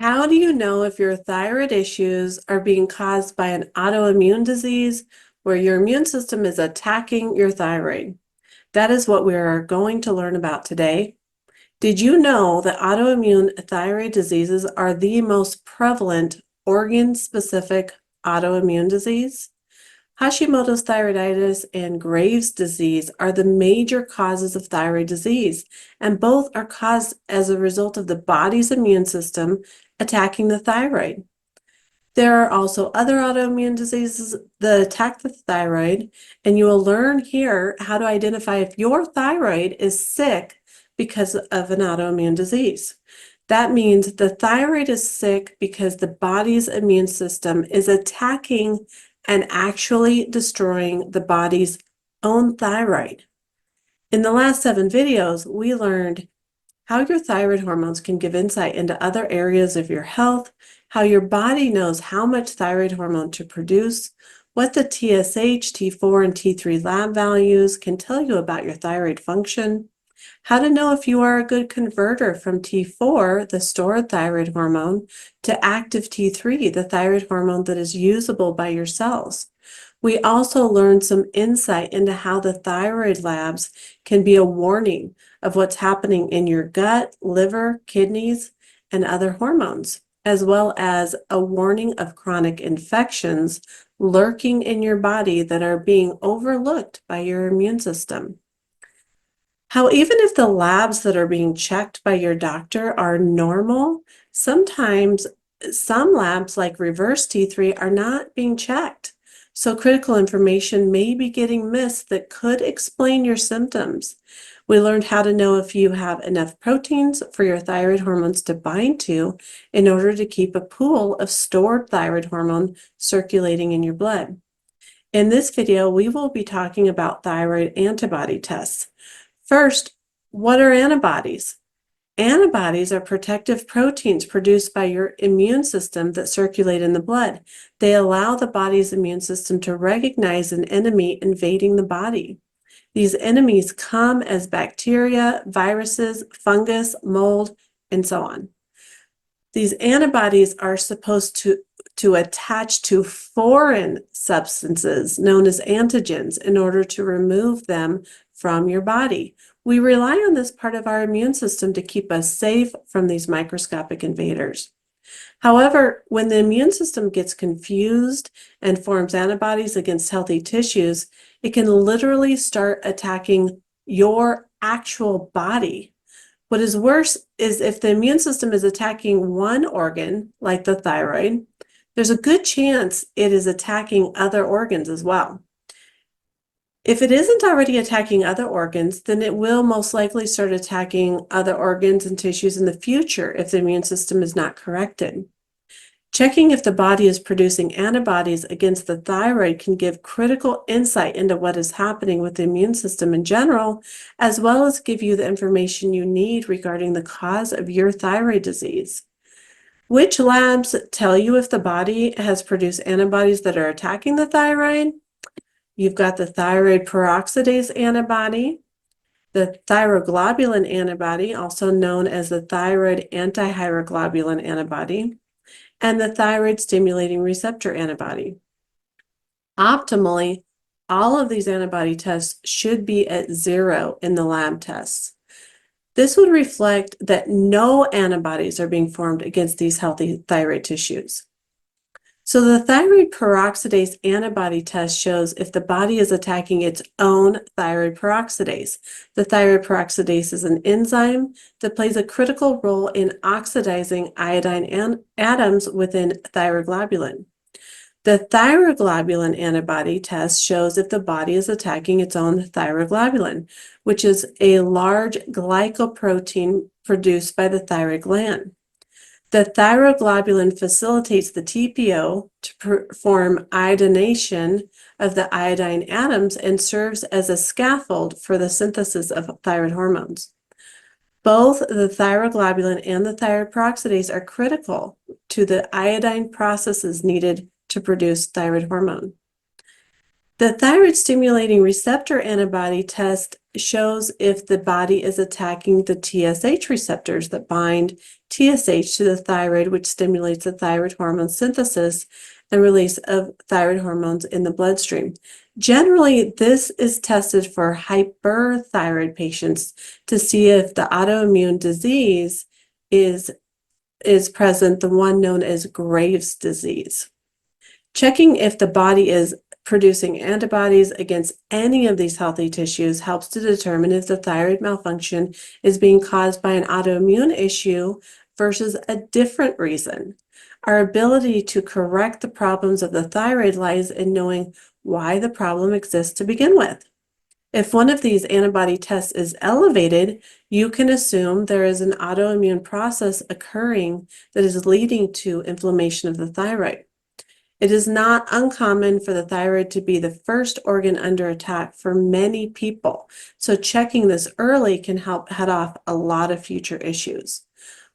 How do you know if your thyroid issues are being caused by an autoimmune disease where your immune system is attacking your thyroid? That is what we are going to learn about today. Did you know that autoimmune thyroid diseases are the most prevalent organ-specific autoimmune disease? Hashimoto's thyroiditis and Graves' disease are the major causes of thyroid disease, and both are caused as a result of the body's immune system attacking the thyroid. There are also other autoimmune diseases that attack the thyroid, and you will learn here how to identify if your thyroid is sick because of an autoimmune disease. That means the thyroid is sick because the body's immune system is attacking and actually destroying the body's own thyroid. In the last 7 videos, we learned how your thyroid hormones can give insight into other areas of your health, how your body knows how much thyroid hormone to produce, what the TSH, T4, and T3 lab values can tell you about your thyroid function, how to know if you are a good converter from T4, the stored thyroid hormone, to active T3, the thyroid hormone that is usable by your cells. We also learned some insight into how the thyroid labs can be a warning of what's happening in your gut, liver, kidneys, and other hormones, as well as a warning of chronic infections lurking in your body that are being overlooked by your immune system. How even if the labs that are being checked by your doctor are normal, sometimes some labs like reverse T3 are not being checked. So critical information may be getting missed that could explain your symptoms. We learned how to know if you have enough proteins for your thyroid hormones to bind to in order to keep a pool of stored thyroid hormone circulating in your blood. In this video, we will be talking about thyroid antibody tests. First, what are antibodies? Antibodies are protective proteins produced by your immune system that circulate in the blood. They allow the body's immune system to recognize an enemy invading the body. These enemies come as bacteria, viruses, fungus, mold, and so on. These antibodies are supposed to attach to foreign substances known as antigens in order to remove them from your body. We rely on this part of our immune system to keep us safe from these microscopic invaders. However, when the immune system gets confused and forms antibodies against healthy tissues, it can literally start attacking your actual body. What is worse is if the immune system is attacking one organ, like the thyroid, there's a good chance it is attacking other organs as well. If it isn't already attacking other organs, then it will most likely start attacking other organs and tissues in the future if the immune system is not corrected. Checking if the body is producing antibodies against the thyroid can give critical insight into what is happening with the immune system in general, as well as give you the information you need regarding the cause of your thyroid disease. Which labs tell you if the body has produced antibodies that are attacking the thyroid? You've got the thyroid peroxidase antibody, the thyroglobulin antibody, also known as the thyroid antihydroglobulin antibody, and the thyroid stimulating receptor antibody. Optimally, all of these antibody tests should be at 0 in the lab tests. This would reflect that no antibodies are being formed against these healthy thyroid tissues. So the thyroid peroxidase antibody test shows if the body is attacking its own thyroid peroxidase. The thyroid peroxidase is an enzyme that plays a critical role in oxidizing iodine atoms within thyroglobulin. The thyroglobulin antibody test shows if the body is attacking its own thyroglobulin, which is a large glycoprotein produced by the thyroid gland. The thyroglobulin facilitates the TPO to perform iodination of the iodine atoms and serves as a scaffold for the synthesis of thyroid hormones. Both the thyroglobulin and the thyroid peroxidase are critical to the iodine processes needed to produce thyroid hormone. The thyroid stimulating receptor antibody test shows if the body is attacking the TSH receptors that bind TSH to the thyroid, which stimulates the thyroid hormone synthesis and release of thyroid hormones in the bloodstream. Generally, this is tested for hyperthyroid patients to see if the autoimmune disease is present, the one known as Graves' disease. Checking if the body is producing antibodies against any of these healthy tissues helps to determine if the thyroid malfunction is being caused by an autoimmune issue versus a different reason. Our ability to correct the problems of the thyroid lies in knowing why the problem exists to begin with. If one of these antibody tests is elevated, you can assume there is an autoimmune process occurring that is leading to inflammation of the thyroid. It is not uncommon for the thyroid to be the first organ under attack for many people, so checking this early can help head off a lot of future issues.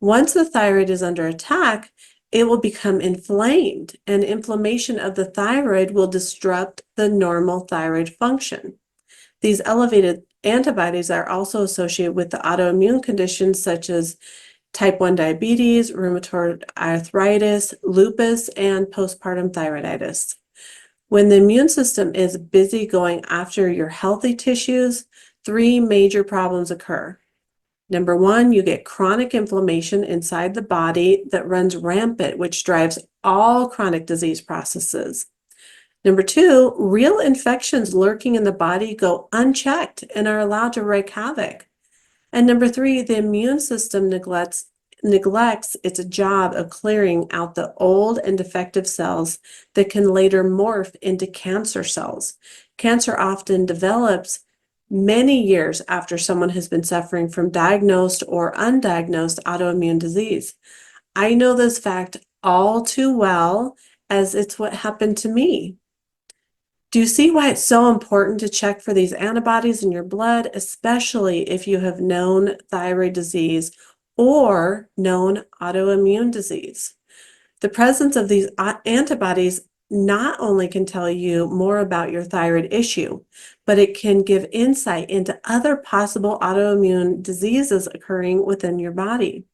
Once the thyroid is under attack, it will become inflamed, and inflammation of the thyroid will disrupt the normal thyroid function. These elevated antibodies are also associated with the autoimmune conditions such as type 1 diabetes, rheumatoid arthritis, lupus, and postpartum thyroiditis. When the immune system is busy going after your healthy tissues, three major problems occur. Number one, you get chronic inflammation inside the body that runs rampant, which drives all chronic disease processes. Number two, real infections lurking in the body go unchecked and are allowed to wreak havoc. And number three, the immune system neglects its job of clearing out the old and defective cells that can later morph into cancer cells. Cancer often develops many years after someone has been suffering from diagnosed or undiagnosed autoimmune disease. I know this fact all too well, as it's what happened to me. Do you see why it's so important to check for these antibodies in your blood, especially if you have known thyroid disease or known autoimmune disease? The presence of these antibodies not only can tell you more about your thyroid issue, but it can give insight into other possible autoimmune diseases occurring within your body.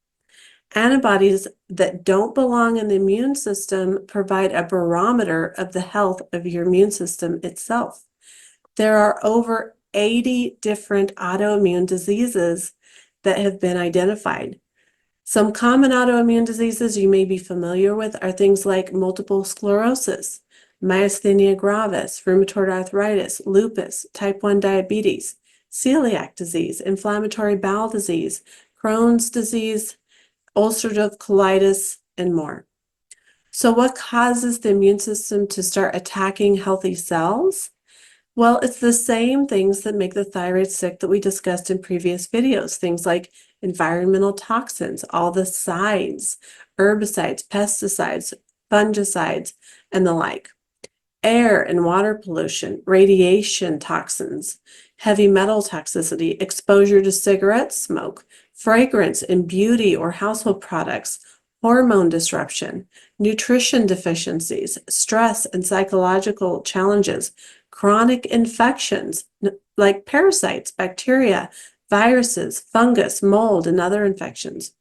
Antibodies that don't belong in the immune system provide a barometer of the health of your immune system itself. There are over 80 different autoimmune diseases that have been identified. Some common autoimmune diseases you may be familiar with are things like multiple sclerosis, myasthenia gravis, rheumatoid arthritis, lupus, type 1 diabetes, celiac disease, inflammatory bowel disease, Crohn's disease, ulcerative colitis, and more. So what causes the immune system to start attacking healthy cells? Well, it's the same things that make the thyroid sick that we discussed in previous videos, things like environmental toxins, all the sides, herbicides, pesticides, fungicides, and the like. Air and water pollution, radiation toxins, heavy metal toxicity, exposure to cigarette smoke, fragrance and beauty or household products, hormone disruption, nutrition deficiencies, stress and psychological challenges, chronic infections like parasites, bacteria, viruses, fungus, mold, and other infections.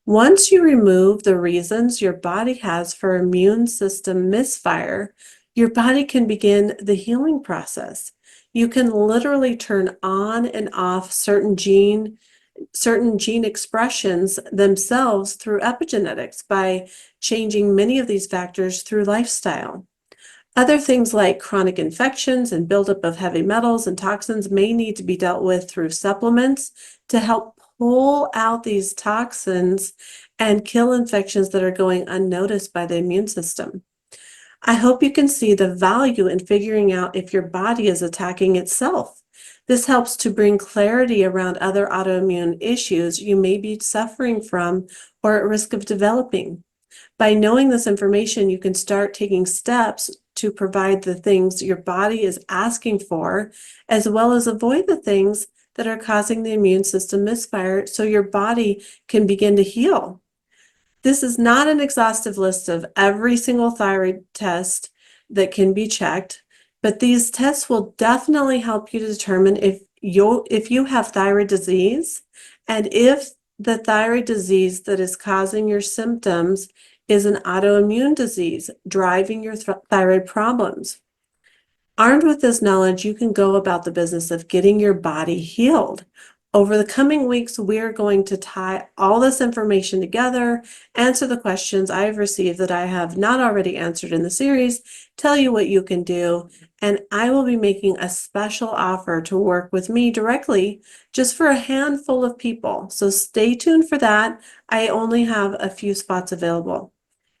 Once you remove the reasons your body has for immune system misfire, your body can begin the healing process. You can literally turn on and off certain gene expressions themselves through epigenetics by changing many of these factors through lifestyle. Other things like chronic infections and buildup of heavy metals and toxins may need to be dealt with through supplements to help pull out these toxins and kill infections that are going unnoticed by the immune system. I hope you can see the value in figuring out if your body is attacking itself. This helps to bring clarity around other autoimmune issues you may be suffering from or at risk of developing. By knowing this information, you can start taking steps to provide the things your body is asking for, as well as avoid the things that are causing the immune system misfire so your body can begin to heal. This is not an exhaustive list of every single thyroid test that can be checked. But these tests will definitely help you to determine if you have thyroid disease, and if the thyroid disease that is causing your symptoms is an autoimmune disease driving your thyroid problems. Armed with this knowledge, you can go about the business of getting your body healed. Over the coming weeks, we're going to tie all this information together, answer the questions I've received that I have not already answered in the series, tell you what you can do, and I will be making a special offer to work with me directly just for a handful of people. So stay tuned for that. I only have a few spots available.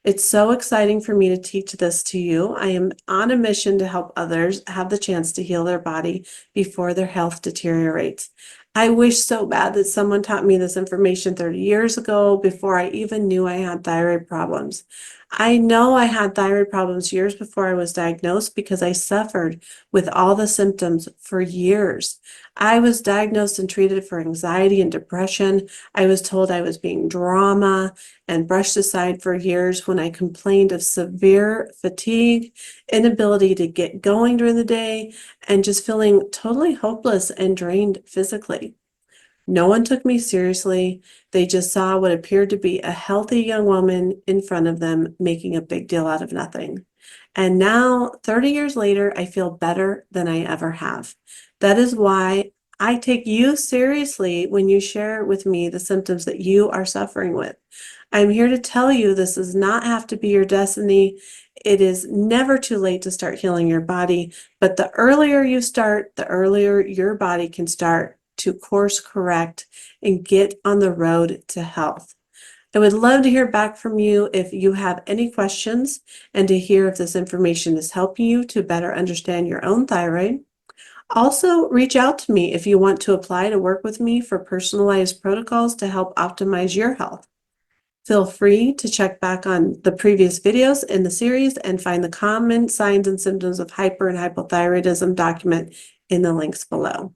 It's so exciting for me to teach this to you. I am on a mission to help others have the chance to heal their body before their health deteriorates. I wish so bad that someone taught me this information 30 years ago before I even knew I had thyroid problems. I know I had thyroid problems years before I was diagnosed because I suffered with all the symptoms for years. I was diagnosed and treated for anxiety and depression. I was told I was being drama and brushed aside for years when I complained of severe fatigue, inability to get going during the day, and just feeling totally hopeless and drained physically. No one took me seriously. They just saw what appeared to be a healthy young woman in front of them making a big deal out of nothing. And now, 30 years later, I feel better than I ever have. That is why I take you seriously when you share with me the symptoms that you are suffering with. I'm here to tell you this does not have to be your destiny. It is never too late to start healing your body, but the earlier you start, the earlier your body can start to course correct and get on the road to health. I would love to hear back from you if you have any questions and to hear if this information is helping you to better understand your own thyroid. Also, reach out to me if you want to apply to work with me for personalized protocols to help optimize your health. Feel free to check back on the previous videos in the series and find the common signs and symptoms of hyper and hypothyroidism document in the links below.